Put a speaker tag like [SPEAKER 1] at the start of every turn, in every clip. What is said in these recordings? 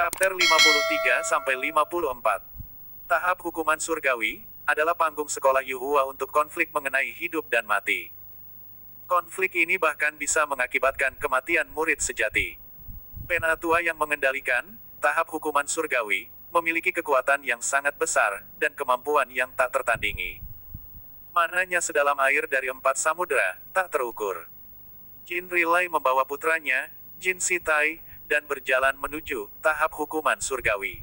[SPEAKER 1] Chapter 53-54. Tahap hukuman surgawi adalah panggung sekolah Yuhua untuk konflik mengenai hidup dan mati. Konflik ini bahkan bisa mengakibatkan kematian murid sejati. Penatua yang mengendalikan tahap hukuman surgawi memiliki kekuatan yang sangat besar dan kemampuan yang tak tertandingi. Mananya sedalam air dari 4 samudera tak terukur. Jin Rilai membawa putranya, Jin Sitai, dan berjalan menuju tahap hukuman surgawi.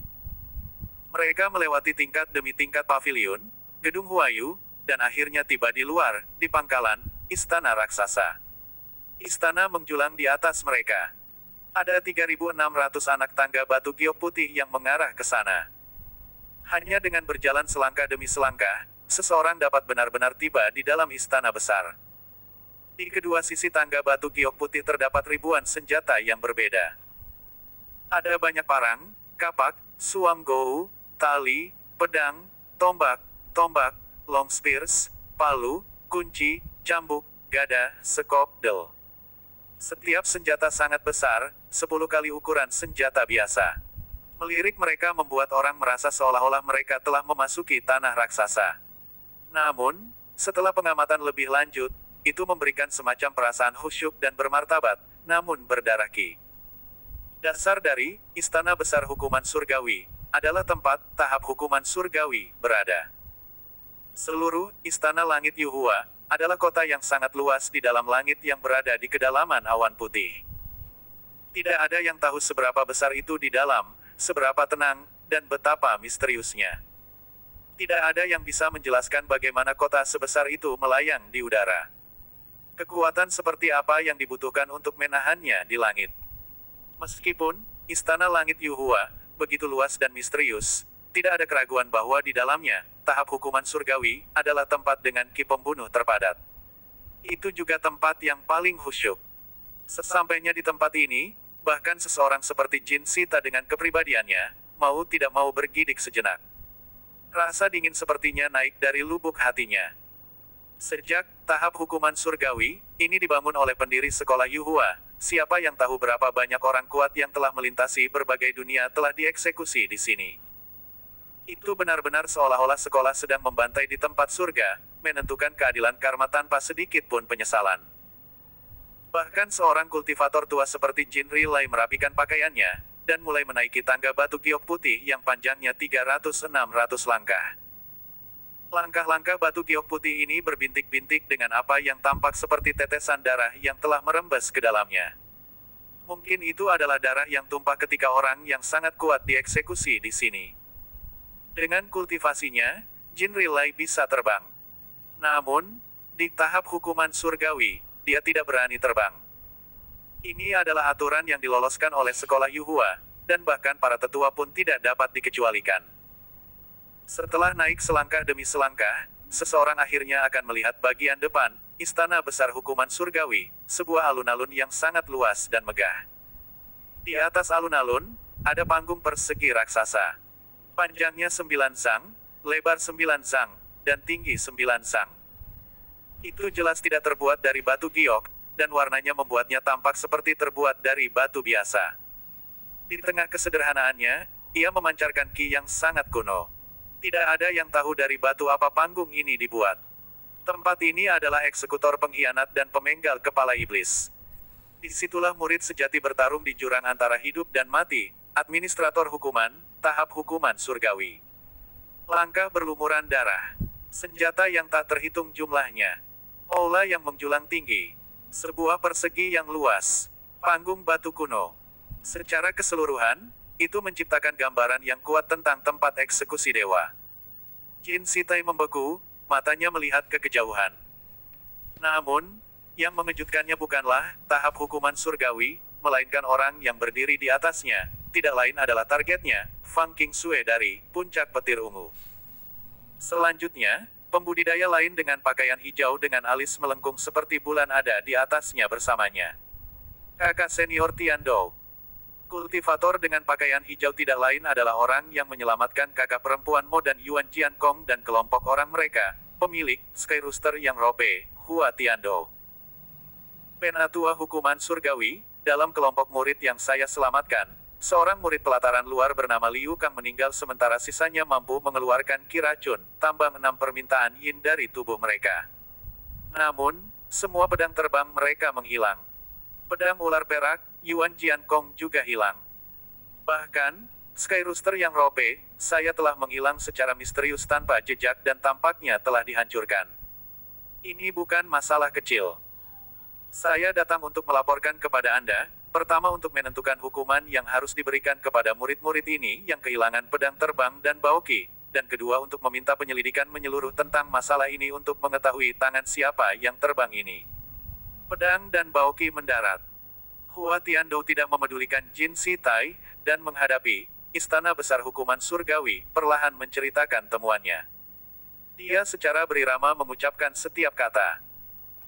[SPEAKER 1] Mereka melewati tingkat demi tingkat pavilion, gedung Huayu, dan akhirnya tiba di luar, di pangkalan, istana raksasa. Istana menjulang di atas mereka. Ada 3.600 anak tangga batu giok putih yang mengarah ke sana. Hanya dengan berjalan selangkah demi selangkah, seseorang dapat benar-benar tiba di dalam istana besar. Di kedua sisi tangga batu giok putih terdapat ribuan senjata yang berbeda. Ada banyak parang, kapak, suam gou, tali, pedang, tombak, long spears, palu, kunci, cambuk, gada, sekop, del. Setiap senjata sangat besar, 10 kali ukuran senjata biasa. Melirik mereka membuat orang merasa seolah-olah mereka telah memasuki tanah raksasa. Namun, setelah pengamatan lebih lanjut, itu memberikan semacam perasaan khusyuk dan bermartabat, namun berdarah ki. Dasar dari Istana Besar Hukuman Surgawi adalah tempat tahap hukuman surgawi berada. Seluruh Istana Langit Yuhua adalah kota yang sangat luas di dalam langit yang berada di kedalaman awan putih. Tidak ada yang tahu seberapa besar itu di dalam, seberapa tenang, dan betapa misteriusnya. Tidak ada yang bisa menjelaskan bagaimana kota sebesar itu melayang di udara. Kekuatan seperti apa yang dibutuhkan untuk menahannya di langit. Meskipun Istana Langit Yuhua begitu luas dan misterius, tidak ada keraguan bahwa di dalamnya, tahap hukuman surgawi adalah tempat dengan ki pembunuh terpadat. Itu juga tempat yang paling khusyuk. Sesampainya di tempat ini, bahkan seseorang seperti Jin Sita dengan kepribadiannya, mau tidak mau bergidik sejenak. Rasa dingin sepertinya naik dari lubuk hatinya. Sejak tahap hukuman surgawi ini dibangun oleh pendiri sekolah Yuhua, siapa yang tahu berapa banyak orang kuat yang telah melintasi berbagai dunia telah dieksekusi di sini. Itu benar-benar seolah-olah sekolah sedang membantai di tempat surga, menentukan keadilan karma tanpa sedikit pun penyesalan. Bahkan seorang kultivator tua seperti Jin Rilai merapikan pakaiannya, dan mulai menaiki tangga batu giok putih yang panjangnya 300-600 langkah. Langkah-langkah batu giok putih ini berbintik-bintik dengan apa yang tampak seperti tetesan darah yang telah merembes ke dalamnya. Mungkin itu adalah darah yang tumpah ketika orang yang sangat kuat dieksekusi di sini. Dengan kultivasinya, Jin Rilai bisa terbang. Namun, di tahap hukuman surgawi, dia tidak berani terbang. Ini adalah aturan yang diloloskan oleh sekolah Yuhua, dan bahkan para tetua pun tidak dapat dikecualikan. Setelah naik selangkah demi selangkah, seseorang akhirnya akan melihat bagian depan, Istana Besar Hukuman Surgawi, sebuah alun-alun yang sangat luas dan megah. Di atas alun-alun, ada panggung persegi raksasa. Panjangnya 9 zang, lebar 9 zang, dan tinggi 9 zang. Itu jelas tidak terbuat dari batu giok, dan warnanya membuatnya tampak seperti terbuat dari batu biasa. Di tengah kesederhanaannya, ia memancarkan ki yang sangat kuno. Tidak ada yang tahu dari batu apa panggung ini dibuat. Tempat ini adalah eksekutor pengkhianat dan pemenggal kepala iblis. Disitulah murid sejati bertarung di jurang antara hidup dan mati, administrator hukuman, tahap hukuman surgawi. Langkah berlumuran darah. Senjata yang tak terhitung jumlahnya. Aula yang menjulang tinggi. Sebuah persegi yang luas. Panggung batu kuno. Secara keseluruhan, itu menciptakan gambaran yang kuat tentang tempat eksekusi dewa. Jin Sitai membeku, matanya melihat ke kejauhan. Namun, yang mengejutkannya bukanlah tahap hukuman surgawi, melainkan orang yang berdiri di atasnya, tidak lain adalah targetnya, Fang Qingsue dari Puncak Petir Ungu. Selanjutnya, pembudidaya lain dengan pakaian hijau dengan alis melengkung seperti bulan ada di atasnya bersamanya. Kakak senior Tiandou. Kultivator dengan pakaian hijau tidak lain adalah orang yang menyelamatkan kakak perempuan Mo dan Yuan Jiankong dan kelompok orang mereka, pemilik Sky Rooster yang Rope, Hua Tiandou. Penatua hukuman surgawi, dalam kelompok murid yang saya selamatkan, seorang murid pelataran luar bernama Liu Kang meninggal sementara sisanya mampu mengeluarkan ki racun, tambang 6 permintaan yin dari tubuh mereka. Namun, semua pedang terbang mereka menghilang. Pedang ular perak, Yuan Jiankong juga hilang. Bahkan, Sky Rooster yang rope, saya telah menghilang secara misterius tanpa jejak dan tampaknya telah dihancurkan. Ini bukan masalah kecil. Saya datang untuk melaporkan kepada Anda, pertama untuk menentukan hukuman yang harus diberikan kepada murid-murid ini yang kehilangan pedang terbang dan baoki, dan kedua untuk meminta penyelidikan menyeluruh tentang masalah ini untuk mengetahui tangan siapa yang terbang ini. Pedang dan baoki mendarat. Hua Tiandou tidak memedulikan Jin Si Tai, dan menghadapi Istana Besar Hukuman Surgawi, perlahan menceritakan temuannya. Dia secara berirama mengucapkan setiap kata.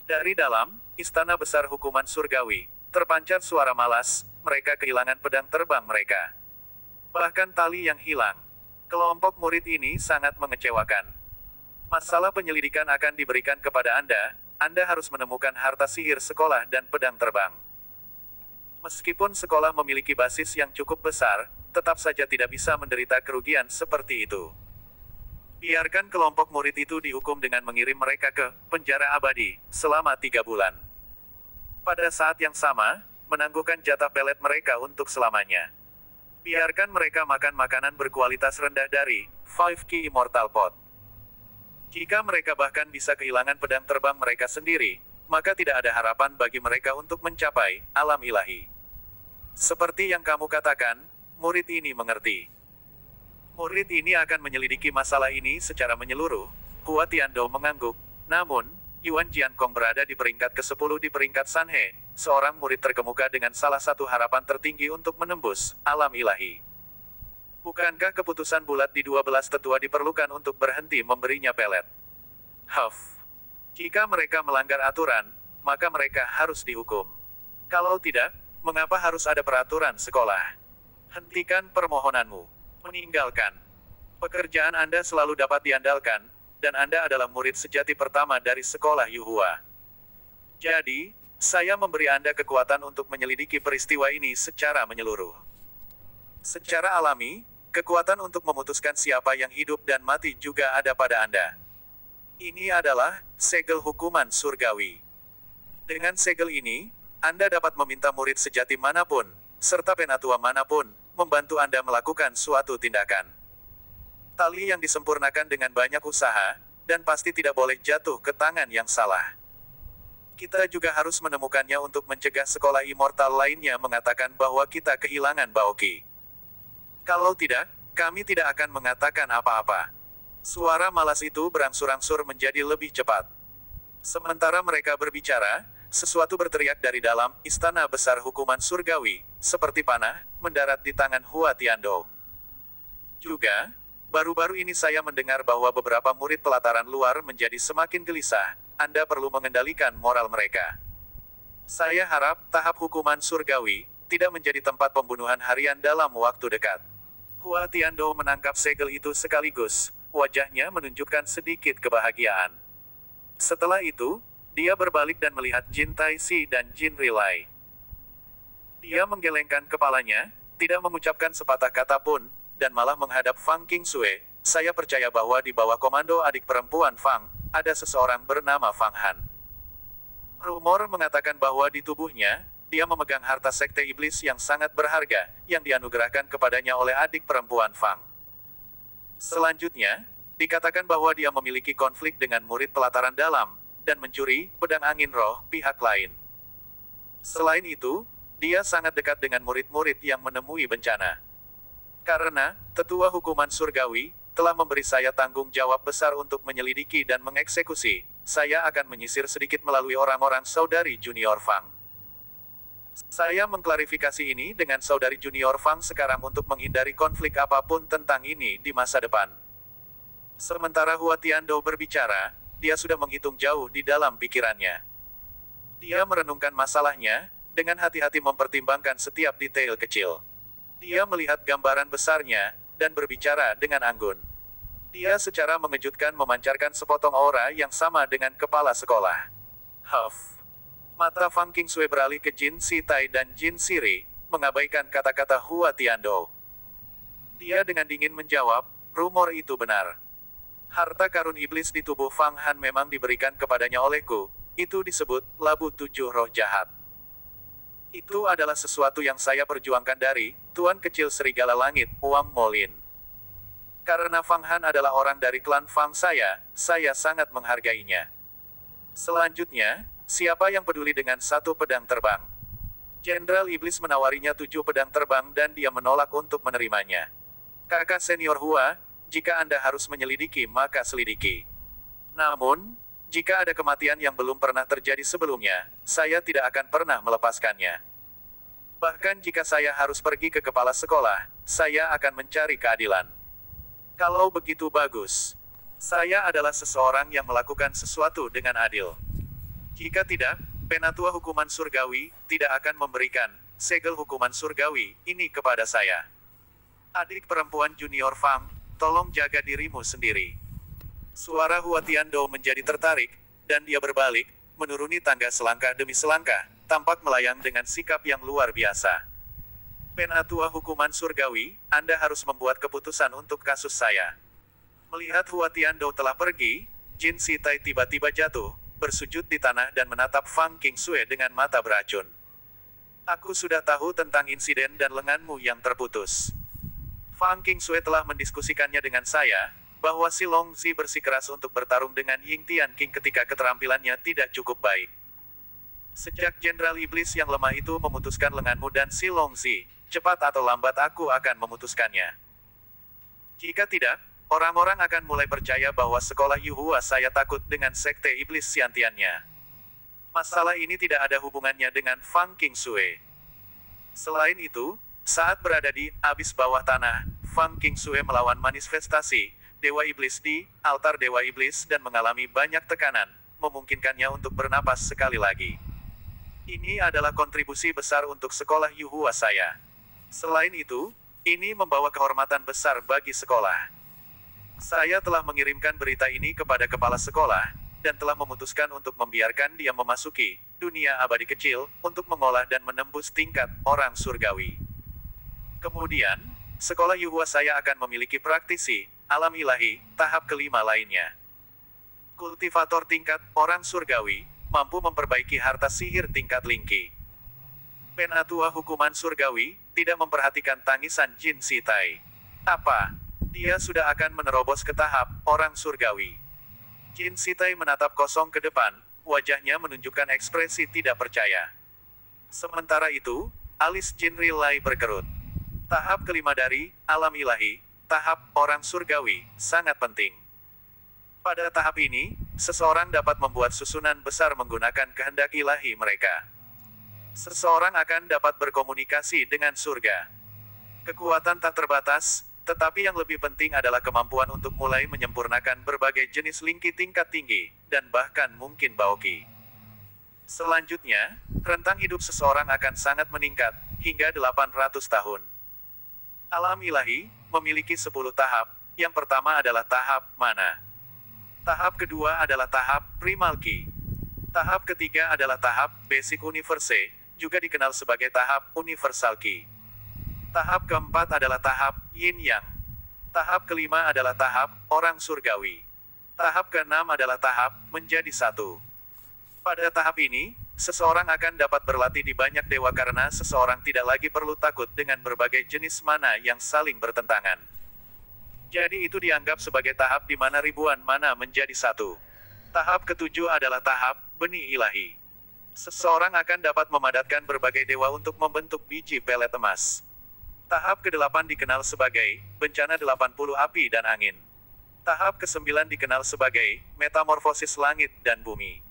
[SPEAKER 1] Dari dalam Istana Besar Hukuman Surgawi, terpancar suara malas, mereka kehilangan pedang terbang mereka. Bahkan tali yang hilang. Kelompok murid ini sangat mengecewakan. Masalah penyelidikan akan diberikan kepada Anda harus menemukan harta sihir sekolah dan pedang terbang. Meskipun sekolah memiliki basis yang cukup besar, tetap saja tidak bisa menderita kerugian seperti itu. Biarkan kelompok murid itu dihukum dengan mengirim mereka ke penjara abadi selama 3 bulan. Pada saat yang sama, menangguhkan jatah pelet mereka untuk selamanya. Biarkan mereka makan makanan berkualitas rendah dari 5K Immortal Pot. Jika mereka bahkan bisa kehilangan pedang terbang mereka sendiri, maka tidak ada harapan bagi mereka untuk mencapai alam ilahi. Seperti yang kamu katakan, murid ini mengerti. Murid ini akan menyelidiki masalah ini secara menyeluruh. Hua Tiandou mengangguk. Namun, Yuan Jiankong berada di peringkat ke-10 di peringkat Sanhe, seorang murid terkemuka dengan salah satu harapan tertinggi untuk menembus alam ilahi. Bukankah keputusan bulat di 12 tetua diperlukan untuk berhenti memberinya pelet? Jika mereka melanggar aturan, maka mereka harus dihukum. Kalau tidak, mengapa harus ada peraturan sekolah? Hentikan permohonanmu. Meninggalkan. Pekerjaan Anda selalu dapat diandalkan, dan Anda adalah murid sejati pertama dari sekolah Yuhua. Jadi, saya memberi Anda kekuatan untuk menyelidiki peristiwa ini secara menyeluruh. Secara alami, kekuatan untuk memutuskan siapa yang hidup dan mati juga ada pada Anda. Ini adalah segel hukuman surgawi. Dengan segel ini, Anda dapat meminta murid sejati manapun, serta penatua manapun, membantu Anda melakukan suatu tindakan. Tali yang disempurnakan dengan banyak usaha, dan pasti tidak boleh jatuh ke tangan yang salah. Kita juga harus menemukannya untuk mencegah sekolah immortal lainnya mengatakan bahwa kita kehilangan baoki. Kalau tidak, kami tidak akan mengatakan apa-apa. Suara malas itu berangsur-angsur menjadi lebih cepat. Sementara mereka berbicara, sesuatu berteriak dari dalam Istana Besar Hukuman Surgawi, seperti panah, mendarat di tangan Hua Tiandou. Juga, baru-baru ini saya mendengar bahwa beberapa murid pelataran luar menjadi semakin gelisah. Anda perlu mengendalikan moral mereka. Saya harap tahap hukuman surgawi tidak menjadi tempat pembunuhan harian dalam waktu dekat. Hua Tiandou menangkap segel itu sekaligus, wajahnya menunjukkan sedikit kebahagiaan. Setelah itu, dia berbalik dan melihat Jin Taixi dan Jin Rilai. Dia menggelengkan kepalanya, tidak mengucapkan sepatah kata pun, dan malah menghadap Fang Qingsue. Saya percaya bahwa di bawah komando adik perempuan Fang, ada seseorang bernama Fang Han. Rumor mengatakan bahwa di tubuhnya, dia memegang harta sekte iblis yang sangat berharga, yang dianugerahkan kepadanya oleh adik perempuan Fang. Selanjutnya, dikatakan bahwa dia memiliki konflik dengan murid pelataran dalam, dan mencuri pedang angin roh pihak lain. Selain itu, dia sangat dekat dengan murid-murid yang menemui bencana. Karena, tetua hukuman surgawi, telah memberi saya tanggung jawab besar untuk menyelidiki dan mengeksekusi, saya akan menyisir sedikit melalui orang-orang saudari junior Fang. Saya mengklarifikasi ini dengan saudari junior Fang sekarang untuk menghindari konflik apapun tentang ini di masa depan. Sementara Hua Tiandou berbicara, dia sudah menghitung jauh di dalam pikirannya. Dia merenungkan masalahnya, dengan hati-hati mempertimbangkan setiap detail kecil. Dia melihat gambaran besarnya, dan berbicara dengan anggun. Dia secara mengejutkan memancarkan sepotong aura yang sama dengan kepala sekolah. Mata Fang Qingsue beralih ke Jin Si Tai dan Jin Siri, mengabaikan kata-kata Hua Tiandou. Dia dengan dingin menjawab, rumor itu benar. Harta karun iblis di tubuh Fang Han memang diberikan kepadanya olehku, itu disebut labu 7 roh jahat. Itu adalah sesuatu yang saya perjuangkan dari Tuan Kecil Serigala Langit, Wang Molin. Karena Fang Han adalah orang dari klan Fang saya sangat menghargainya. Selanjutnya, siapa yang peduli dengan satu pedang terbang? Jenderal Iblis menawarinya 7 pedang terbang dan dia menolak untuk menerimanya. Kakak senior Hua, jika Anda harus menyelidiki maka selidiki. Namun, jika ada kematian yang belum pernah terjadi sebelumnya, saya tidak akan pernah melepaskannya. Bahkan jika saya harus pergi ke kepala sekolah, saya akan mencari keadilan. Kalau begitu bagus. Saya adalah seseorang yang melakukan sesuatu dengan adil. Jika tidak, Penatua Hukuman Surgawi tidak akan memberikan segel hukuman surgawi ini kepada saya. Adik perempuan junior Fang, tolong jaga dirimu sendiri. Suara Hua Tiandou menjadi tertarik, dan dia berbalik, menuruni tangga selangkah demi selangkah, tampak melayang dengan sikap yang luar biasa. Penatua Hukuman Surgawi, Anda harus membuat keputusan untuk kasus saya. Melihat Hua Tiandou telah pergi, Jin Sitai tiba-tiba jatuh, bersujud di tanah dan menatap Fang Qingsue dengan mata beracun. Aku sudah tahu tentang insiden dan lenganmu yang terputus. Fang Qingsue telah mendiskusikannya dengan saya, bahwa Si Longzi bersikeras untuk bertarung dengan Ying Tian King ketika keterampilannya tidak cukup baik. Sejak Jenderal Iblis yang lemah itu memutuskan lenganmu dan Si Longzi, cepat atau lambat aku akan memutuskannya. Jika tidak, orang-orang akan mulai percaya bahwa sekolah Yuhua saya takut dengan sekte iblis Xiantiannya. Masalah ini tidak ada hubungannya dengan Fang Qingsue. Selain itu, saat berada di abis bawah tanah, Fang Qingsue melawan manifestasi Dewa Iblis di altar Dewa Iblis dan mengalami banyak tekanan, memungkinkannya untuk bernapas sekali lagi. Ini adalah kontribusi besar untuk sekolah Yuhua saya. Selain itu, ini membawa kehormatan besar bagi sekolah. Saya telah mengirimkan berita ini kepada kepala sekolah, dan telah memutuskan untuk membiarkan dia memasuki dunia abadi kecil, untuk mengolah dan menembus tingkat orang surgawi. Kemudian, sekolah Yuhua saya akan memiliki praktisi alam ilahi, tahap kelima lainnya. Kultivator tingkat orang surgawi, mampu memperbaiki harta sihir tingkat Lingki. Penatua Hukuman Surgawi, tidak memperhatikan tangisan Jin Sitai. Apa? Dia sudah akan menerobos ke tahap orang surgawi. Jin Sitai menatap kosong ke depan, wajahnya menunjukkan ekspresi tidak percaya. Sementara itu, alis Jin Rilai berkerut. Tahap kelima dari alam ilahi, tahap orang surgawi, sangat penting. Pada tahap ini, seseorang dapat membuat susunan besar menggunakan kehendak ilahi mereka. Seseorang akan dapat berkomunikasi dengan surga. Kekuatan tak terbatas, tetapi yang lebih penting adalah kemampuan untuk mulai menyempurnakan berbagai jenis lingki tingkat tinggi, dan bahkan mungkin baoki. Selanjutnya, rentang hidup seseorang akan sangat meningkat, hingga 800 tahun. Alam ilahi memiliki 10 tahap. Yang pertama adalah tahap mana. Tahap kedua adalah tahap primal ki. Tahap ketiga adalah tahap basic universe, juga dikenal sebagai tahap universal ki. Tahap keempat adalah tahap yin yang. Tahap kelima adalah tahap orang surgawi. Tahap keenam adalah tahap menjadi satu. Pada tahap ini, seseorang akan dapat berlatih di banyak dewa karena seseorang tidak lagi perlu takut dengan berbagai jenis mana yang saling bertentangan. Jadi itu dianggap sebagai tahap di mana ribuan mana menjadi satu. Tahap ketujuh adalah tahap benih ilahi. Seseorang akan dapat memadatkan berbagai dewa untuk membentuk biji pelet emas. Tahap ke-8 dikenal sebagai bencana 80 api dan angin. Tahap ke-9 dikenal sebagai metamorfosis langit dan bumi.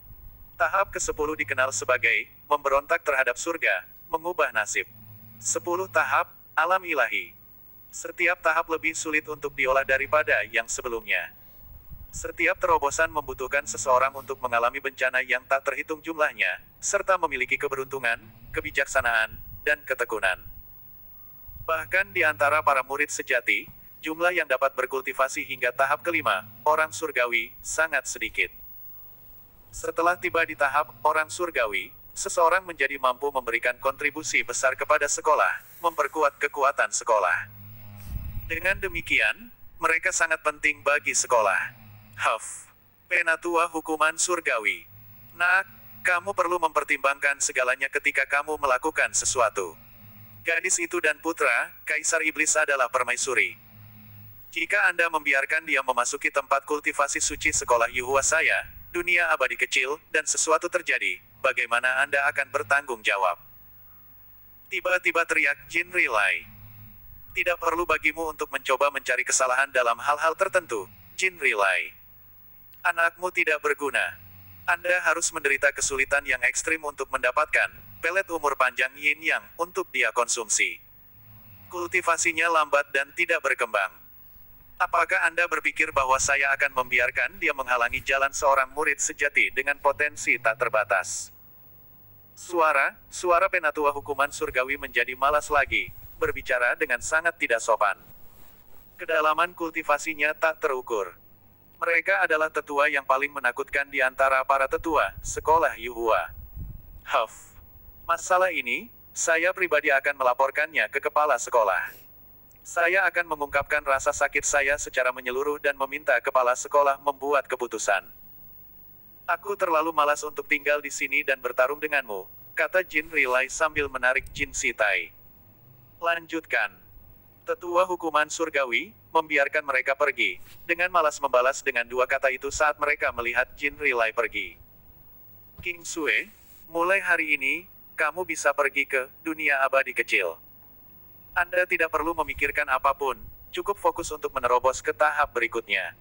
[SPEAKER 1] Tahap ke-10 dikenal sebagai memberontak terhadap surga, mengubah nasib. 10 tahap alam ilahi. Setiap tahap lebih sulit untuk diolah daripada yang sebelumnya. Setiap terobosan membutuhkan seseorang untuk mengalami bencana yang tak terhitung jumlahnya, serta memiliki keberuntungan, kebijaksanaan, dan ketekunan. Bahkan di antara para murid sejati, jumlah yang dapat berkultivasi hingga tahap kelima, orang surgawi, sangat sedikit. Setelah tiba di tahap orang surgawi, seseorang menjadi mampu memberikan kontribusi besar kepada sekolah, memperkuat kekuatan sekolah. Dengan demikian, mereka sangat penting bagi sekolah. Huff. Penatua hukuman surgawi. Nak, kamu perlu mempertimbangkan segalanya ketika kamu melakukan sesuatu. Gadis itu dan putra, Kaisar Iblis adalah permaisuri. Jika Anda membiarkan dia memasuki tempat kultivasi suci sekolah Yuhua saya, dunia abadi kecil, dan sesuatu terjadi, bagaimana Anda akan bertanggung jawab? Tiba-tiba teriak Jin Rilai. Tidak perlu bagimu untuk mencoba mencari kesalahan dalam hal-hal tertentu, Jin Rilai. Anakmu tidak berguna. Anda harus menderita kesulitan yang ekstrim untuk mendapatkan pelet umur panjang Yin Yang untuk dia konsumsi. Kultivasinya lambat dan tidak berkembang. Apakah Anda berpikir bahwa saya akan membiarkan dia menghalangi jalan seorang murid sejati dengan potensi tak terbatas? Suara penatua hukuman surgawi menjadi malas lagi, berbicara dengan sangat tidak sopan. Kedalaman kultivasinya tak terukur. Mereka adalah tetua yang paling menakutkan di antara para tetua sekolah Yuhua. Huff. Masalah ini, saya pribadi akan melaporkannya ke kepala sekolah. Saya akan mengungkapkan rasa sakit saya secara menyeluruh dan meminta kepala sekolah membuat keputusan. Aku terlalu malas untuk tinggal di sini dan bertarung denganmu, kata Jin Rilai sambil menarik Jin Sitai. Lanjutkan. Tetua hukuman surgawi membiarkan mereka pergi, dengan malas membalas dengan dua kata itu saat mereka melihat Jin Rilai pergi. King Sue, mulai hari ini, kamu bisa pergi ke dunia abadi kecil. Anda tidak perlu memikirkan apapun, cukup fokus untuk menerobos ke tahap berikutnya.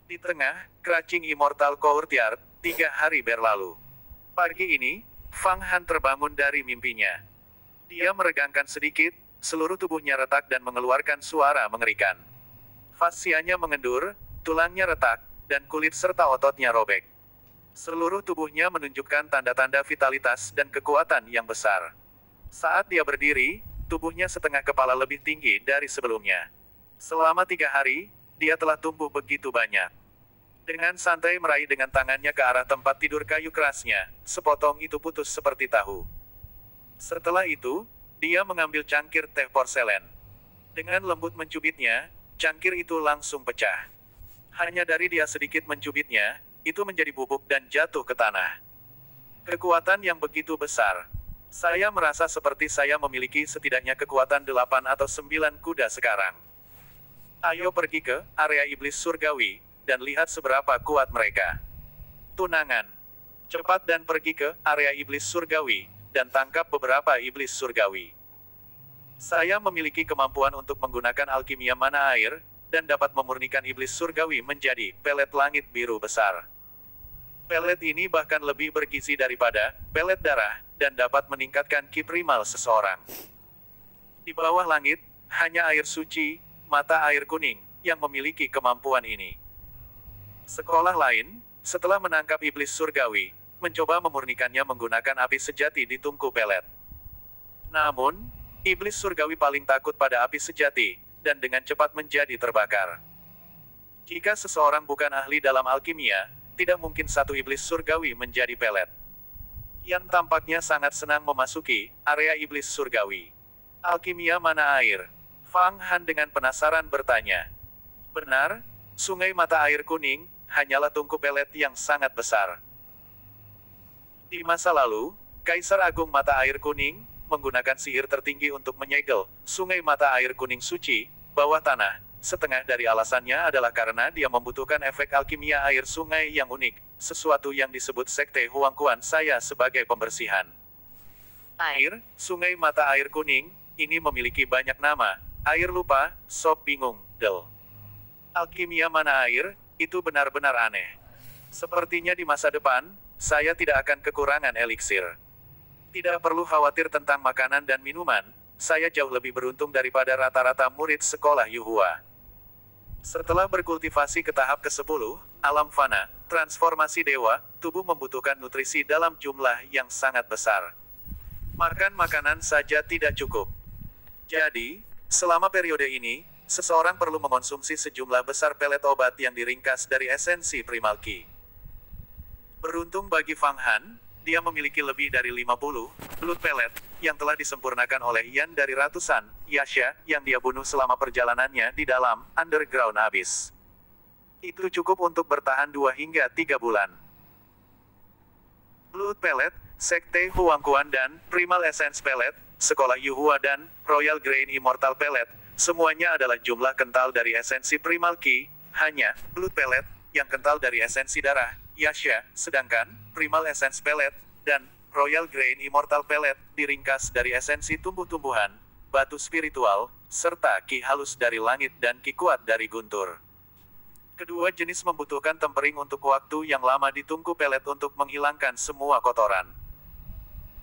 [SPEAKER 1] Di tengah, Crouching Immortal Courtyard, 3 hari berlalu. Pagi ini, Fang Han terbangun dari mimpinya. Dia meregangkan sedikit, seluruh tubuhnya retak dan mengeluarkan suara mengerikan. Fasianya mengendur, tulangnya retak, dan kulit serta ototnya robek. Seluruh tubuhnya menunjukkan tanda-tanda vitalitas dan kekuatan yang besar. Saat dia berdiri, tubuhnya setengah kepala lebih tinggi dari sebelumnya. Selama 3 hari, dia telah tumbuh begitu banyak. Dengan santai meraih dengan tangannya ke arah tempat tidur kayu kerasnya, sepotong itu putus seperti tahu. Setelah itu, dia mengambil cangkir teh porselen. Dengan lembut mencubitnya, cangkir itu langsung pecah. Hanya dari dia sedikit mencubitnya, itu menjadi bubuk dan jatuh ke tanah. Kekuatan yang begitu besar. Saya merasa seperti saya memiliki setidaknya kekuatan 8 atau 9 kuda sekarang. Ayo pergi ke area iblis surgawi, dan lihat seberapa kuat mereka. Tunangan. Cepat dan pergi ke area iblis surgawi, dan tangkap beberapa iblis surgawi. Saya memiliki kemampuan untuk menggunakan alkimia mana air, dan dapat memurnikan iblis surgawi menjadi pelet langit biru besar. Pelet ini bahkan lebih bergizi daripada pelet darah, dan dapat meningkatkan ki primal seseorang. Di bawah langit, hanya air suci, mata air kuning, yang memiliki kemampuan ini. Sekolah lain, setelah menangkap iblis surgawi, mencoba memurnikannya menggunakan api sejati di tungku pelet. Namun, iblis surgawi paling takut pada api sejati, dan dengan cepat menjadi terbakar. Jika seseorang bukan ahli dalam alkimia, tidak mungkin satu iblis surgawi menjadi pelet. Yang tampaknya sangat senang memasuki area iblis surgawi. Alkimia mana air? Fang Han dengan penasaran bertanya. Benar, sungai mata air kuning, hanyalah tungku pelet yang sangat besar. Di masa lalu, Kaisar Agung Mata Air Kuning, menggunakan sihir tertinggi untuk menyegel sungai mata air kuning suci, bawah tanah. Setengah dari alasannya adalah karena dia membutuhkan efek alkimia air sungai yang unik, sesuatu yang disebut Sekte Huangquan saya sebagai pembersihan. Air, sungai mata air kuning, ini memiliki banyak nama, air lupa, sop bingung, del. Alkimia mana air, itu benar-benar aneh. Sepertinya di masa depan, saya tidak akan kekurangan eliksir. Tidak perlu khawatir tentang makanan dan minuman, saya jauh lebih beruntung daripada rata-rata murid sekolah Yuhua. Setelah berkultivasi ke tahap ke-10, alam fana, transformasi dewa, tubuh membutuhkan nutrisi dalam jumlah yang sangat besar. Makan makanan saja tidak cukup. Jadi, selama periode ini, seseorang perlu mengonsumsi sejumlah besar pelet obat yang diringkas dari esensi primal ki. Beruntung bagi Fang Han, dia memiliki lebih dari 50 blood pellet yang telah disempurnakan oleh Yan dari ratusan Yasha yang dia bunuh selama perjalanannya di dalam Underground Abyss. Itu cukup untuk bertahan 2 hingga 3 bulan. Blood pellet, Sekte Huangquan dan Primal Essence pellet, Sekolah Yuhua dan Royal Grain Immortal pellet, semuanya adalah jumlah kental dari esensi Primal Ki, hanya Blood pellet yang kental dari esensi darah Yasha, sedangkan Primal Essence pellet dan Royal Grain Immortal pellet diringkas dari esensi tumbuh-tumbuhan, batu spiritual, serta ki halus dari langit dan ki kuat dari guntur. Kedua jenis membutuhkan tempering untuk waktu yang lama di tungku pelet untuk menghilangkan semua kotoran.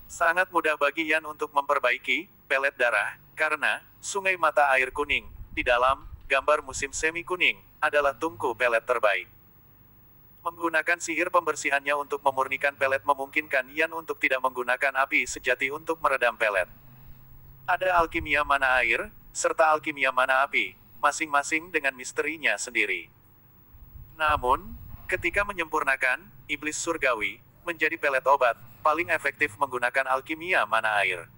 [SPEAKER 1] Sangat mudah bagi Yan untuk memperbaiki pelet darah, karena sungai mata air kuning di dalam gambar musim semi kuning adalah tungku pelet terbaik. Menggunakan sihir pembersihannya untuk memurnikan pelet memungkinkan Yan untuk tidak menggunakan api sejati untuk meredam pelet. Ada alkimia mana air, serta alkimia mana api, masing-masing dengan misterinya sendiri. Namun, ketika menyempurnakan iblis surgawi menjadi pelet obat, paling efektif menggunakan alkimia mana air.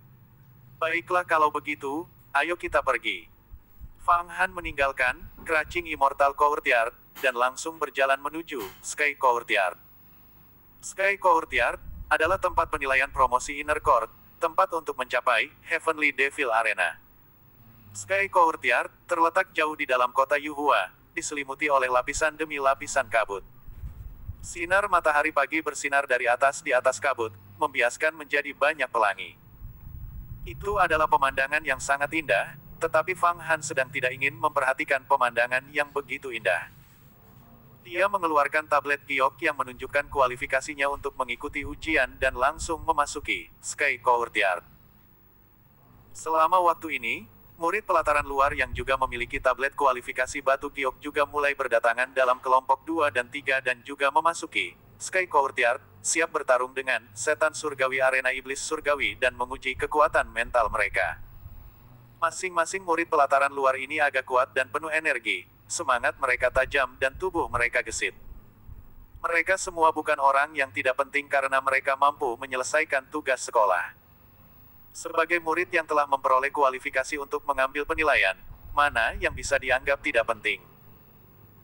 [SPEAKER 1] Baiklah kalau begitu, ayo kita pergi. Fang Han meninggalkan Crouching Immortal Courtyard dan langsung berjalan menuju Sky Courtyard. Sky Courtyard adalah tempat penilaian promosi Inner Court, tempat untuk mencapai Heavenly Devil Arena. Sky Courtyard terletak jauh di dalam kota Yuhua, diselimuti oleh lapisan demi lapisan kabut. Sinar matahari pagi bersinar dari atas di atas kabut, membiaskan menjadi banyak pelangi. Itu adalah pemandangan yang sangat indah, tetapi Fang Han sedang tidak ingin memperhatikan pemandangan yang begitu indah. Dia mengeluarkan tablet giok yang menunjukkan kualifikasinya untuk mengikuti ujian dan langsung memasuki Sky Courtyard. Selama waktu ini, murid pelataran luar yang juga memiliki tablet kualifikasi batu giok juga mulai berdatangan dalam kelompok 2 dan 3 dan juga memasuki Sky Courtyard, siap bertarung dengan setan surgawi arena iblis surgawi dan menguji kekuatan mental mereka. Masing-masing murid pelataran luar ini agak kuat dan penuh energi, semangat mereka tajam dan tubuh mereka gesit. Mereka semua bukan orang yang tidak penting karena mereka mampu menyelesaikan tugas sekolah. Sebagai murid yang telah memperoleh kualifikasi untuk mengambil penilaian, mana yang bisa dianggap tidak penting.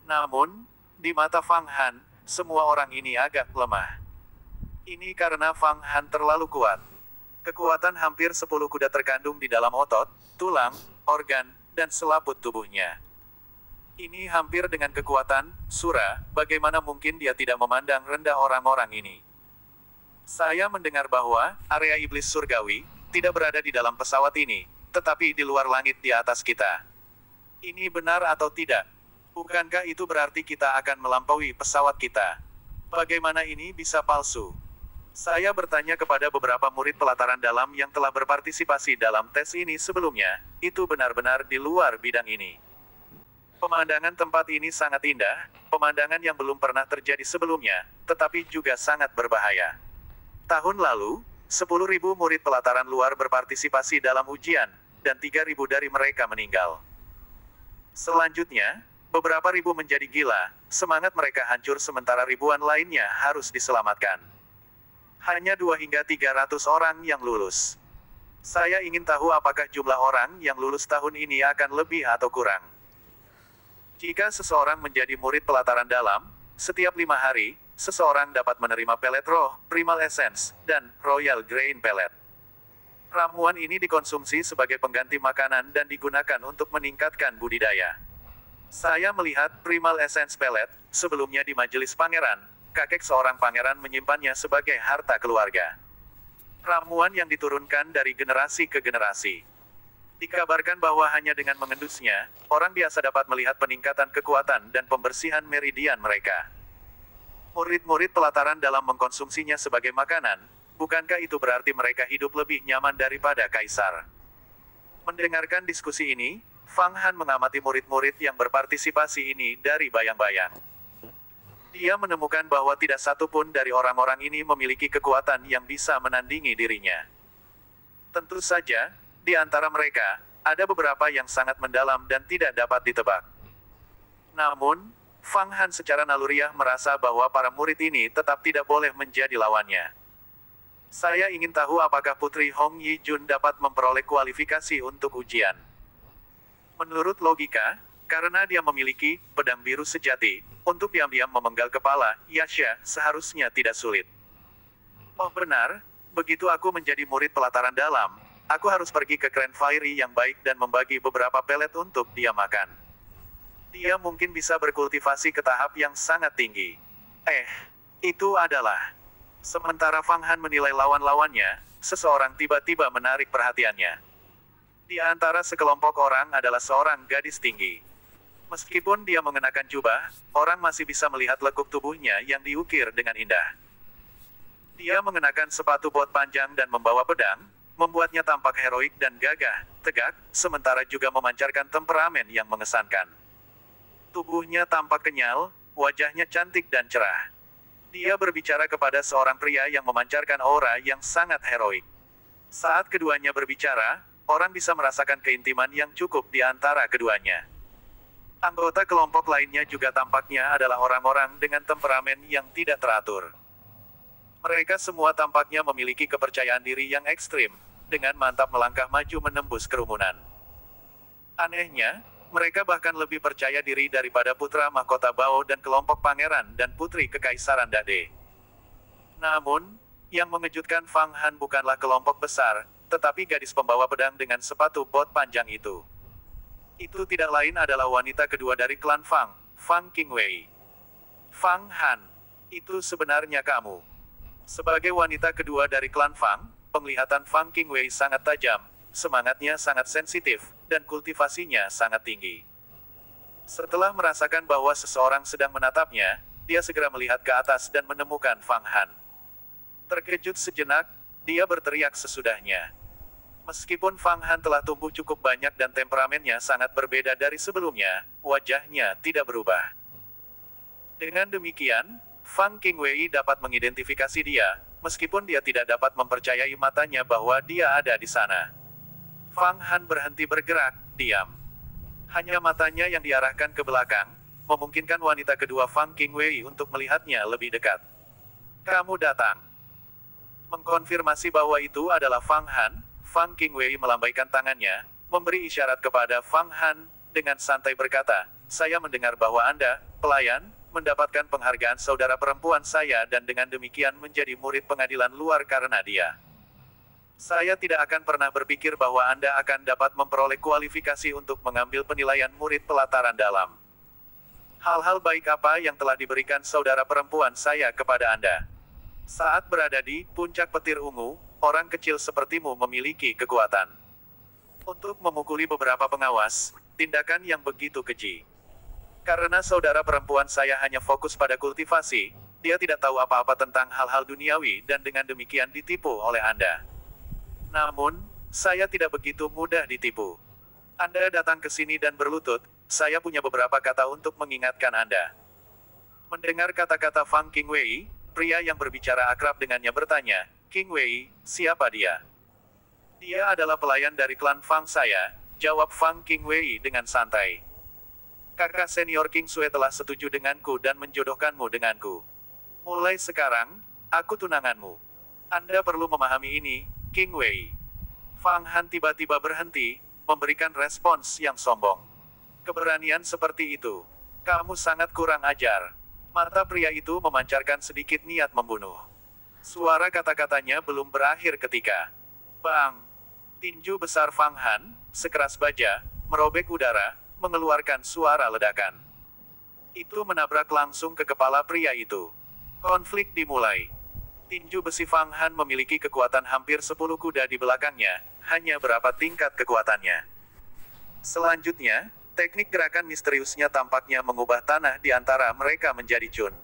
[SPEAKER 1] Namun, di mata Fang Han, semua orang ini agak lemah. Ini karena Fang Han terlalu kuat. Kekuatan hampir 10 kuda terkandung di dalam otot, tulang, organ, dan selaput tubuhnya. Ini hampir dengan kekuatan Sura, bagaimana mungkin dia tidak memandang rendah orang-orang ini. Saya mendengar bahwa area iblis surgawi tidak berada di dalam pesawat ini, tetapi di luar langit di atas kita. Ini benar atau tidak? Bukankah itu berarti kita akan melampaui pesawat kita? Bagaimana ini bisa palsu? Saya bertanya kepada beberapa murid pelataran dalam yang telah berpartisipasi dalam tes ini sebelumnya, itu benar-benar di luar bidang ini. Pemandangan tempat ini sangat indah, pemandangan yang belum pernah terjadi sebelumnya, tetapi juga sangat berbahaya. Tahun lalu, 10.000 murid pelataran luar berpartisipasi dalam ujian, dan 3.000 dari mereka meninggal. Selanjutnya, beberapa ribu menjadi gila, semangat mereka hancur sementara ribuan lainnya harus diselamatkan. Hanya 2 hingga 300 orang yang lulus. Saya ingin tahu apakah jumlah orang yang lulus tahun ini akan lebih atau kurang. Jika seseorang menjadi murid pelataran dalam, setiap 5 hari, seseorang dapat menerima pelet roh, Primal Essence, dan Royal Grain Pellet. Ramuan ini dikonsumsi sebagai pengganti makanan dan digunakan untuk meningkatkan budidaya. Saya melihat Primal Essence Pellet, sebelumnya di majelis pangeran, kakek seorang pangeran menyimpannya sebagai harta keluarga. Ramuan yang diturunkan dari generasi ke generasi. Dikabarkan bahwa hanya dengan mengendusnya, orang biasa dapat melihat peningkatan kekuatan dan pembersihan meridian mereka. Murid-murid pelataran dalam mengkonsumsinya sebagai makanan, bukankah itu berarti mereka hidup lebih nyaman daripada kaisar? Mendengarkan diskusi ini, Fang Han mengamati murid-murid yang berpartisipasi ini dari bayang-bayang. Dia menemukan bahwa tidak satu pun dari orang-orang ini memiliki kekuatan yang bisa menandingi dirinya. Tentu saja, di antara mereka, ada beberapa yang sangat mendalam dan tidak dapat ditebak. Namun, Fang Han secara naluriah merasa bahwa para murid ini tetap tidak boleh menjadi lawannya. Saya ingin tahu apakah Putri Hong Yi Jun dapat memperoleh kualifikasi untuk ujian. Menurut logika, karena dia memiliki pedang biru sejati, untuk diam-diam memenggal kepala Yasha seharusnya tidak sulit. Oh benar, begitu aku menjadi murid pelataran dalam, aku harus pergi ke Grand Fiery yang baik dan membagi beberapa pelet untuk dia makan. Dia mungkin bisa berkultivasi ke tahap yang sangat tinggi. Itu adalah... Sementara Fang Han menilai lawan-lawannya, seseorang tiba-tiba menarik perhatiannya. Di antara sekelompok orang adalah seorang gadis tinggi. Meskipun dia mengenakan jubah, orang masih bisa melihat lekuk tubuhnya yang diukir dengan indah. Dia mengenakan sepatu bot panjang dan membawa pedang, membuatnya tampak heroik dan gagah, tegak, sementara juga memancarkan temperamen yang mengesankan. Tubuhnya tampak kenyal, wajahnya cantik dan cerah. Dia berbicara kepada seorang pria yang memancarkan aura yang sangat heroik. Saat keduanya berbicara, orang bisa merasakan keintiman yang cukup di antara keduanya. Anggota kelompok lainnya juga tampaknya adalah orang-orang dengan temperamen yang tidak teratur. Mereka semua tampaknya memiliki kepercayaan diri yang ekstrim, dengan mantap melangkah maju menembus kerumunan. Anehnya, mereka bahkan lebih percaya diri daripada putra mahkota Bao dan kelompok pangeran dan putri kekaisaran Dade. Namun, yang mengejutkan Fang Han bukanlah kelompok besar, tetapi gadis pembawa pedang dengan sepatu bot panjang itu. Itu tidak lain adalah wanita kedua dari klan Fang, Fang Qingwei. Fang Han, itu sebenarnya kamu. Sebagai wanita kedua dari klan Fang, penglihatan Fang Qingwei sangat tajam, semangatnya sangat sensitif, dan kultivasinya sangat tinggi. Setelah merasakan bahwa seseorang sedang menatapnya, dia segera melihat ke atas dan menemukan Fang Han. Terkejut sejenak, dia berteriak sesudahnya. Meskipun Fang Han telah tumbuh cukup banyak dan temperamennya sangat berbeda dari sebelumnya, wajahnya tidak berubah. Dengan demikian, Fang Qingwei dapat mengidentifikasi dia, meskipun dia tidak dapat mempercayai matanya bahwa dia ada di sana. Fang Han berhenti bergerak, diam. Hanya matanya yang diarahkan ke belakang, memungkinkan wanita kedua Fang Qingwei untuk melihatnya lebih dekat. Kamu datang. Mengkonfirmasi bahwa itu adalah Fang Han, Fang Qingwei melambaikan tangannya, memberi isyarat kepada Fang Han, dengan santai berkata, saya mendengar bahwa Anda, pelayan, mendapatkan penghargaan saudara perempuan saya dan dengan demikian menjadi murid pengadilan luar karena dia. Saya tidak akan pernah berpikir bahwa Anda akan dapat memperoleh kualifikasi untuk mengambil penilaian murid pelataran dalam. Hal-hal baik apa yang telah diberikan saudara perempuan saya kepada Anda? Saat berada di puncak petir ungu, orang kecil sepertimu memiliki kekuatan untuk memukuli beberapa pengawas, tindakan yang begitu keji. Karena saudara perempuan saya hanya fokus pada kultivasi, dia tidak tahu apa-apa tentang hal-hal duniawi dan dengan demikian ditipu oleh Anda. Namun, saya tidak begitu mudah ditipu. Anda datang ke sini dan berlutut, saya punya beberapa kata untuk mengingatkan Anda. Mendengar kata-kata Fang Qingwei, pria yang berbicara akrab dengannya bertanya, Qingwei, siapa dia? Dia adalah pelayan dari klan Fang saya, jawab Fang Qingwei dengan santai. Kakak senior King Sui telah setuju denganku dan menjodohkanmu denganku. Mulai sekarang, aku tunanganmu. Anda perlu memahami ini, Qingwei. Fang Han tiba-tiba berhenti, memberikan respons yang sombong. Keberanian seperti itu. Kamu sangat kurang ajar. Mata pria itu memancarkan sedikit niat membunuh. Suara kata-katanya belum berakhir ketika bang! Tinju besar Fang Han, sekeras baja, merobek udara, mengeluarkan suara ledakan. Itu menabrak langsung ke kepala pria itu. Konflik dimulai. Tinju besi Fang Han memiliki kekuatan hampir 10 kuda di belakangnya, hanya berapa tingkat kekuatannya. Selanjutnya, teknik gerakan misteriusnya tampaknya mengubah tanah di antara mereka menjadi cun.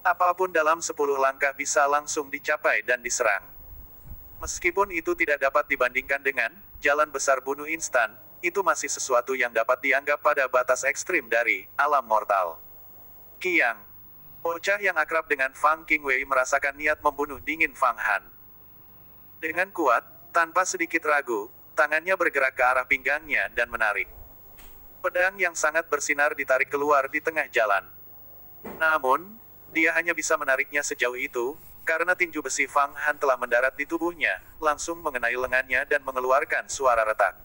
[SPEAKER 1] Apapun dalam 10 langkah bisa langsung dicapai dan diserang. Meskipun itu tidak dapat dibandingkan dengan jalan besar bunuh instan, itu masih sesuatu yang dapat dianggap pada batas ekstrim dari alam mortal. Qiang. Bocah yang akrab dengan Fang Qingwei merasakan niat membunuh dingin Fang Han. Dengan kuat, tanpa sedikit ragu, tangannya bergerak ke arah pinggangnya dan menarik. Pedang yang sangat bersinar ditarik keluar di tengah jalan. Namun, dia hanya bisa menariknya sejauh itu, Karena tinju besi Fang Han telah mendarat di tubuhnya, langsung mengenai lengannya dan mengeluarkan suara retak.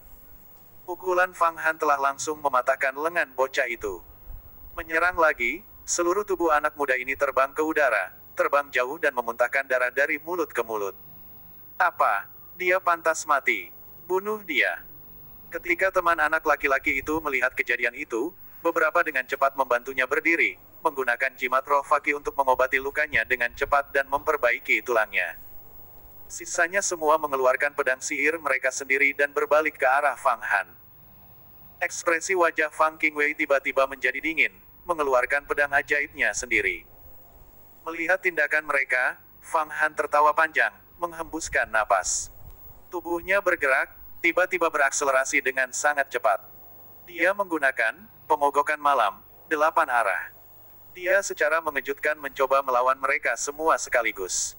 [SPEAKER 1] Pukulan Fang Han telah langsung mematahkan lengan bocah itu. Menyerang lagi, seluruh tubuh anak muda ini terbang ke udara, terbang jauh dan memuntahkan darah dari mulut ke mulut. Apa? Dia pantas mati. Bunuh dia. Ketika teman anak laki-laki itu melihat kejadian itu, beberapa dengan cepat membantunya berdiri, menggunakan jimat roh Faki untuk mengobati lukanya dengan cepat dan memperbaiki tulangnya. Sisanya semua mengeluarkan pedang sihir mereka sendiri dan berbalik ke arah Fang Han. Ekspresi wajah Fang Qingwei tiba-tiba menjadi dingin, mengeluarkan pedang ajaibnya sendiri. Melihat tindakan mereka, Fang Han tertawa panjang, menghembuskan napas. Tubuhnya bergerak, tiba-tiba berakselerasi dengan sangat cepat. Dia menggunakan pemogokan malam, 8 arah. Dia secara mengejutkan mencoba melawan mereka semua sekaligus.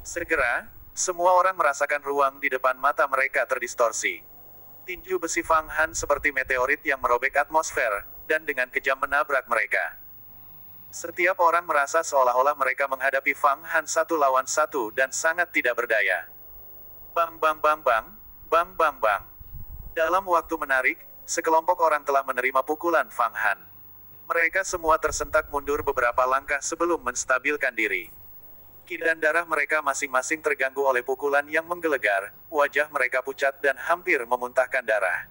[SPEAKER 1] Segera, semua orang merasakan ruang di depan mata mereka terdistorsi. Tinju besi Fang Han seperti meteorit yang merobek atmosfer, dan dengan kejam menabrak mereka. Setiap orang merasa seolah-olah mereka menghadapi Fang Han 1 lawan 1 dan sangat tidak berdaya. Bang bang bang bang, bang bang bang. Dalam waktu menarik, sekelompok orang telah menerima pukulan Fang Han. Mereka semua tersentak mundur beberapa langkah sebelum menstabilkan diri. Kidan darah mereka masing-masing terganggu oleh pukulan yang menggelegar, wajah mereka pucat dan hampir memuntahkan darah.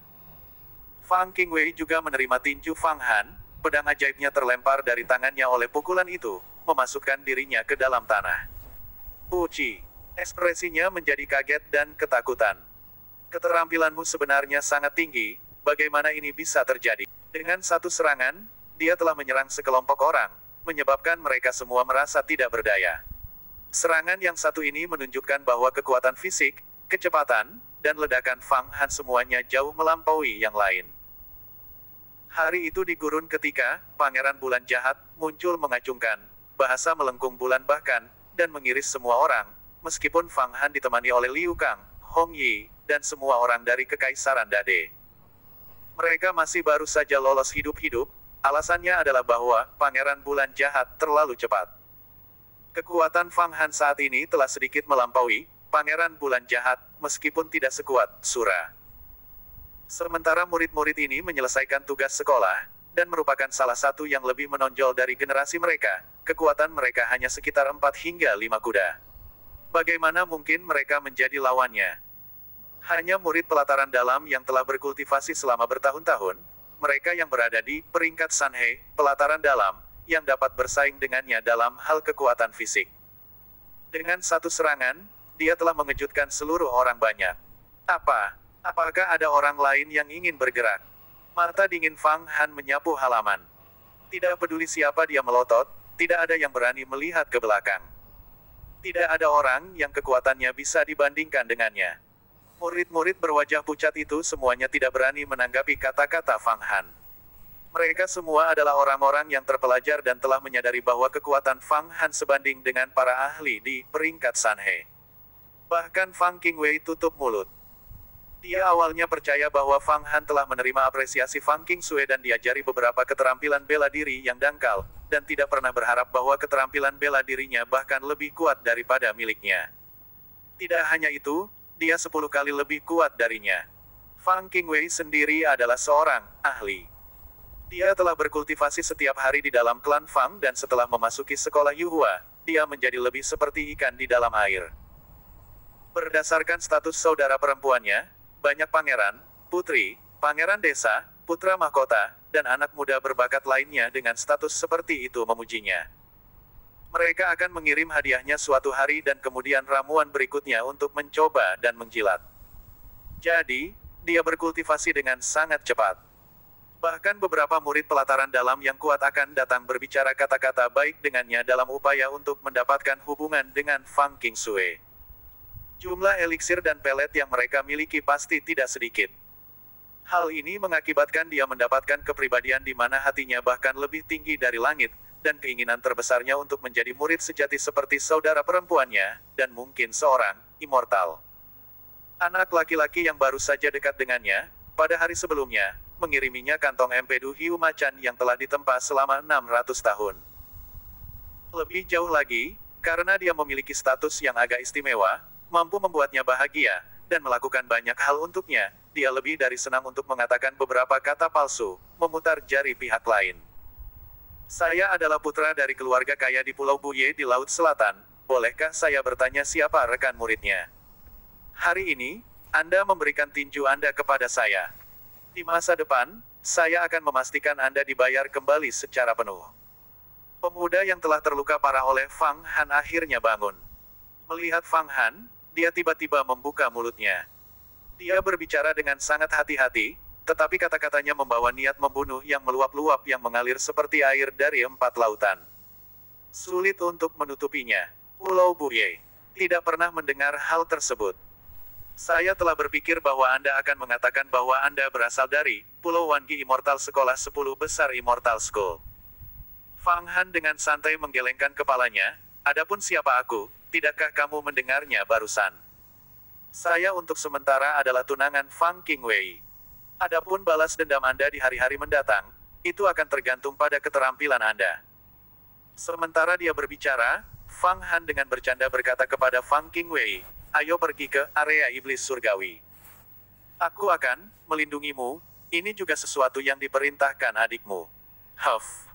[SPEAKER 1] Fang Qingwei juga menerima tinju Fang Han, pedang ajaibnya terlempar dari tangannya oleh pukulan itu, memasukkan dirinya ke dalam tanah. Uci, ekspresinya menjadi kaget dan ketakutan. Keterampilanmu sebenarnya sangat tinggi, bagaimana ini bisa terjadi? Dengan satu serangan, dia telah menyerang sekelompok orang, menyebabkan mereka semua merasa tidak berdaya. Serangan yang satu ini menunjukkan bahwa kekuatan fisik, kecepatan, dan ledakan Fang Han semuanya jauh melampaui yang lain. Hari itu di gurun ketika, Pangeran Bulan Jahat, muncul mengacungkan, bahasa melengkung bulan bahkan, dan mengiris semua orang, meskipun Fang Han ditemani oleh Liu Kang, Hong Yi, dan semua orang dari Kekaisaran Dade. Mereka masih baru saja lolos hidup-hidup, alasannya adalah bahwa, Pangeran Bulan Jahat terlalu cepat. Kekuatan Fang Han saat ini telah sedikit melampaui Pangeran Bulan Jahat, meskipun tidak sekuat Sura. Sementara murid-murid ini menyelesaikan tugas sekolah, dan merupakan salah satu yang lebih menonjol dari generasi mereka, kekuatan mereka hanya sekitar 4 hingga 5 kuda. Bagaimana mungkin mereka menjadi lawannya? Hanya murid pelataran dalam yang telah berkultivasi selama bertahun-tahun, mereka yang berada di peringkat Sanhe, pelataran dalam, yang dapat bersaing dengannya dalam hal kekuatan fisik. Dengan satu serangan, dia telah mengejutkan seluruh orang banyak. Apakah ada orang lain yang ingin bergerak? Mata dingin Fang Han menyapu halaman. Tidak peduli siapa dia melotot, tidak ada yang berani melihat ke belakang. Tidak ada orang yang kekuatannya bisa dibandingkan dengannya. Murid-murid berwajah pucat itu semuanya tidak berani menanggapi kata-kata Fang Han. Mereka semua adalah orang-orang yang terpelajar dan telah menyadari bahwa kekuatan Fang Han sebanding dengan para ahli di peringkat Sanhe. Bahkan Fang Qingwei tutup mulut. Dia awalnya percaya bahwa Fang Han telah menerima apresiasi Fang Qingsue dan diajari beberapa keterampilan bela diri yang dangkal, dan tidak pernah berharap bahwa keterampilan bela dirinya bahkan lebih kuat daripada miliknya. Tidak hanya itu, dia 10 kali lebih kuat darinya. Fang Qingwei sendiri adalah seorang ahli. Dia telah berkultivasi setiap hari di dalam klan Fang dan setelah memasuki sekolah Yuhua, dia menjadi lebih seperti ikan di dalam air. Berdasarkan status saudara perempuannya, banyak pangeran, putri, pangeran desa, putra mahkota, dan anak muda berbakat lainnya dengan status seperti itu memujinya. Mereka akan mengirim hadiahnya suatu hari dan kemudian ramuan berikutnya untuk mencoba dan menjilat. Jadi, dia berkultivasi dengan sangat cepat. Bahkan beberapa murid pelataran dalam yang kuat akan datang berbicara kata-kata baik dengannya dalam upaya untuk mendapatkan hubungan dengan Fang Qingsue. Jumlah eliksir dan pelet yang mereka miliki pasti tidak sedikit. Hal ini mengakibatkan dia mendapatkan kepribadian di mana hatinya bahkan lebih tinggi dari langit, dan keinginan terbesarnya untuk menjadi murid sejati seperti saudara perempuannya, dan mungkin seorang immortal. Anak laki-laki yang baru saja dekat dengannya, pada hari sebelumnya, mengiriminya kantong empedu hiu macan yang telah ditempa selama 600 tahun. Lebih jauh lagi, Karena dia memiliki status yang agak istimewa, mampu membuatnya bahagia, dan melakukan banyak hal untuknya, dia lebih dari senang untuk mengatakan beberapa kata palsu, memutar jari pihak lain. Saya adalah putra dari keluarga kaya di Pulau Buye di Laut Selatan. Bolehkah saya bertanya siapa rekan muridnya? Hari ini, Anda memberikan tinju Anda kepada saya. Di masa depan, saya akan memastikan Anda dibayar kembali secara penuh. Pemuda yang telah terluka parah oleh Fang Han akhirnya bangun. Melihat Fang Han, dia tiba-tiba membuka mulutnya. Dia berbicara dengan sangat hati-hati, tetapi kata-katanya membawa niat membunuh yang meluap-luap yang mengalir seperti air dari 4 lautan. Sulit untuk menutupinya. Pulau Buye tidak pernah mendengar hal tersebut. Saya telah berpikir bahwa Anda akan mengatakan bahwa Anda berasal dari Pulau Wangi Immortal Sekolah 10 Besar Immortal School. Fang Han dengan santai menggelengkan kepalanya. Adapun siapa aku, tidakkah kamu mendengarnya barusan? Saya untuk sementara adalah tunangan Fang Qingwei. Adapun balas dendam Anda di hari-hari mendatang, itu akan tergantung pada keterampilan Anda. Sementara dia berbicara, Fang Han dengan bercanda berkata kepada Fang Qingwei, ayo pergi ke area iblis surgawi. Aku akan melindungimu, ini juga sesuatu yang diperintahkan adikmu. Huff.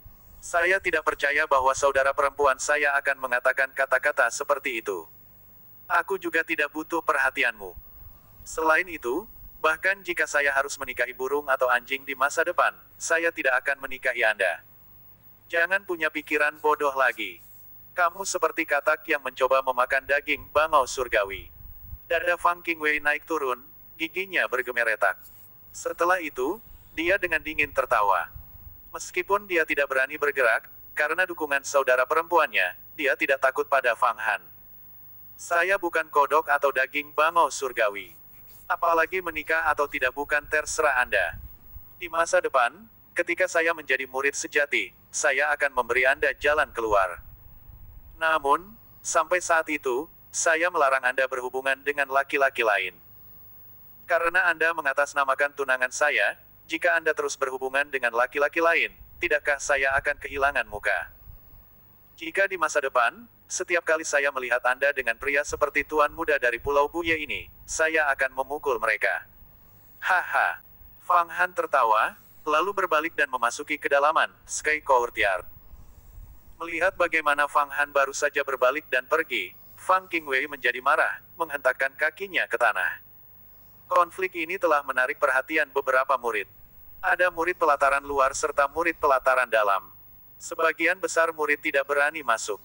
[SPEAKER 1] Saya tidak percaya bahwa saudara perempuan saya akan mengatakan kata-kata seperti itu. Aku juga tidak butuh perhatianmu. Selain itu, bahkan jika saya harus menikahi burung atau anjing di masa depan, saya tidak akan menikahi Anda. Jangan punya pikiran bodoh lagi. Kamu seperti katak yang mencoba memakan daging bangau surgawi. Dada Fang Qingwei naik turun, giginya bergemeretak. Setelah itu, dia dengan dingin tertawa. Meskipun dia tidak berani bergerak, karena dukungan saudara perempuannya, dia tidak takut pada Fang Han. Saya bukan kodok atau daging bangau surgawi. Apalagi menikah atau tidak bukan terserah Anda. Di masa depan, ketika saya menjadi murid sejati, saya akan memberi Anda jalan keluar. Namun, sampai saat itu, saya melarang Anda berhubungan dengan laki-laki lain. Karena Anda mengatasnamakan tunangan saya, jika Anda terus berhubungan dengan laki-laki lain, tidakkah saya akan kehilangan muka? Jika di masa depan, setiap kali saya melihat Anda dengan pria seperti tuan muda dari Pulau Buye ini, saya akan memukul mereka. Haha. Fang Han tertawa, lalu berbalik dan memasuki kedalaman Sky Courtyard. Melihat bagaimana Fang Han baru saja berbalik dan pergi, Fang Qingwei menjadi marah, menghentakkan kakinya ke tanah. Konflik ini telah menarik perhatian beberapa murid. Ada murid pelataran luar serta murid pelataran dalam. Sebagian besar murid tidak berani masuk.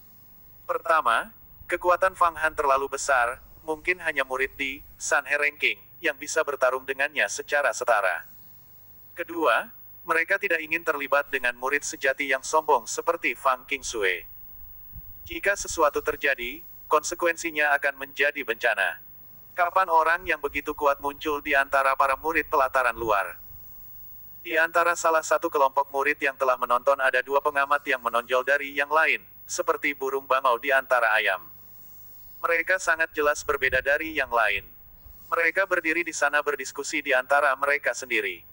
[SPEAKER 1] Pertama, kekuatan Fang Han terlalu besar, mungkin hanya murid di Sanhe Ranking yang bisa bertarung dengannya secara setara. Kedua, mereka tidak ingin terlibat dengan murid sejati yang sombong seperti Fang Qingsue. Jika sesuatu terjadi, konsekuensinya akan menjadi bencana. Kapan orang yang begitu kuat muncul di antara para murid pelataran luar? Di antara salah satu kelompok murid yang telah menonton ada 2 pengamat yang menonjol dari yang lain, seperti burung bangau di antara ayam. Mereka sangat jelas berbeda dari yang lain. Mereka berdiri di sana berdiskusi di antara mereka sendiri.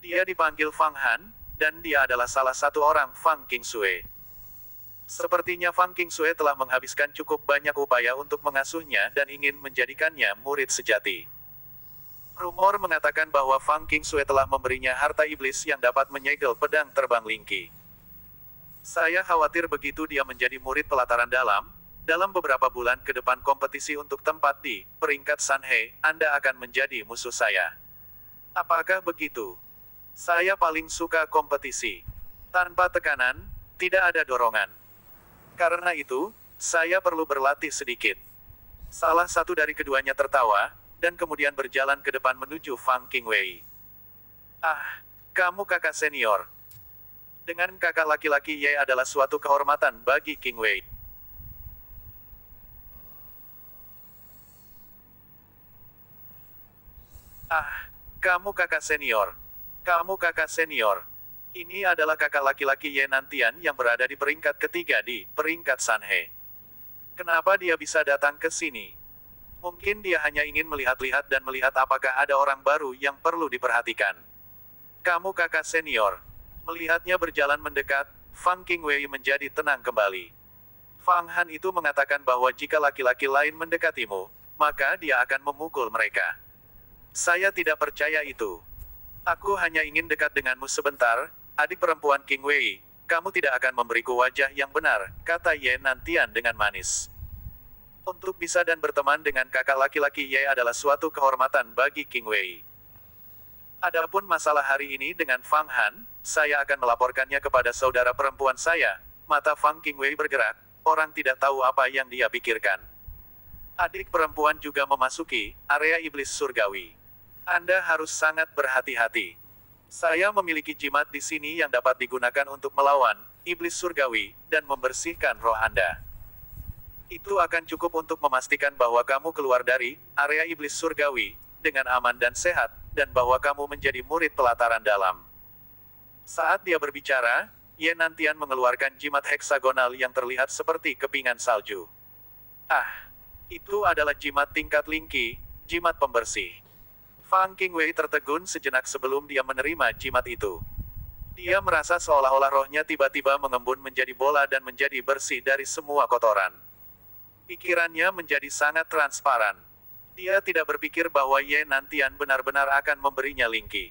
[SPEAKER 1] Dia dipanggil Fang Han, dan dia adalah salah satu orang Fang Qingsue. Sepertinya Fang Qingsue telah menghabiskan cukup banyak upaya untuk mengasuhnya dan ingin menjadikannya murid sejati. Rumor mengatakan bahwa Fang Qingsue telah memberinya harta iblis yang dapat menyegel pedang terbang Lingqi. Saya khawatir begitu dia menjadi murid pelataran dalam beberapa bulan ke depan kompetisi untuk tempat di peringkat Sanhe, Anda akan menjadi musuh saya. Apakah begitu? Saya paling suka kompetisi. Tanpa tekanan, tidak ada dorongan. Karena itu, saya perlu berlatih sedikit. Salah satu dari keduanya tertawa, dan kemudian berjalan ke depan menuju Fang Qingwei. Ah, kamu kakak senior. Dengan kakak laki-laki Ye adalah suatu kehormatan bagi Qingwei. Ah, kamu kakak senior. Kamu kakak senior. Ini adalah kakak laki-laki Ye Nantian yang berada di peringkat ketiga di peringkat Sanhe. Kenapa dia bisa datang ke sini? Mungkin dia hanya ingin melihat-lihat dan melihat apakah ada orang baru yang perlu diperhatikan. Kamu kakak senior. Melihatnya berjalan mendekat, Fang Qingwei menjadi tenang kembali. Fang Han itu mengatakan bahwa jika laki-laki lain mendekatimu, maka dia akan memukul mereka. Saya tidak percaya itu. Aku hanya ingin dekat denganmu sebentar, adik perempuan King Wei. Kamu tidak akan memberiku wajah yang benar, kata Ye Nantian dengan manis. Untuk bisa dan berteman dengan kakak laki-laki Ye adalah suatu kehormatan bagi King Wei. Adapun masalah hari ini dengan Fang Han, saya akan melaporkannya kepada saudara perempuan saya. Mata Fang King Wei bergerak, orang tidak tahu apa yang dia pikirkan. Adik perempuan juga memasuki area iblis surgawi. Anda harus sangat berhati-hati. Saya memiliki jimat di sini yang dapat digunakan untuk melawan iblis surgawi dan membersihkan roh Anda. Itu akan cukup untuk memastikan bahwa kamu keluar dari area iblis surgawi dengan aman dan sehat, dan bahwa kamu menjadi murid pelataran dalam. Saat dia berbicara, Ye Nantian mengeluarkan jimat heksagonal yang terlihat seperti kepingan salju. Ah, itu adalah jimat tingkat Lingqi, jimat pembersih. Fang Qingwei tertegun sejenak sebelum dia menerima jimat itu. Dia merasa seolah-olah rohnya tiba-tiba mengembun menjadi bola dan menjadi bersih dari semua kotoran. Pikirannya menjadi sangat transparan. Dia tidak berpikir bahwa Ye Nantian benar-benar akan memberinya Lingqi.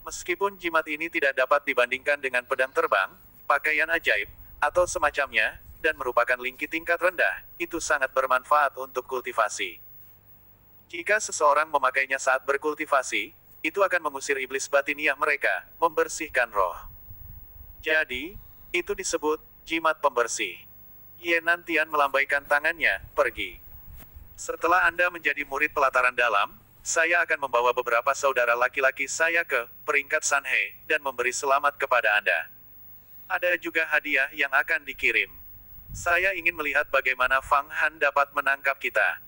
[SPEAKER 1] Meskipun jimat ini tidak dapat dibandingkan dengan pedang terbang, pakaian ajaib, atau semacamnya, dan merupakan Lingqi tingkat rendah, itu sangat bermanfaat untuk kultivasi. Jika seseorang memakainya saat berkultivasi, itu akan mengusir iblis batiniah mereka, membersihkan roh. Jadi, itu disebut jimat pembersih. Ye Nantian melambaikan tangannya, pergi. Setelah Anda menjadi murid pelataran dalam, saya akan membawa beberapa saudara laki-laki saya ke peringkat Sanhe dan memberi selamat kepada Anda. Ada juga hadiah yang akan dikirim. Saya ingin melihat bagaimana Fang Han dapat menangkap kita.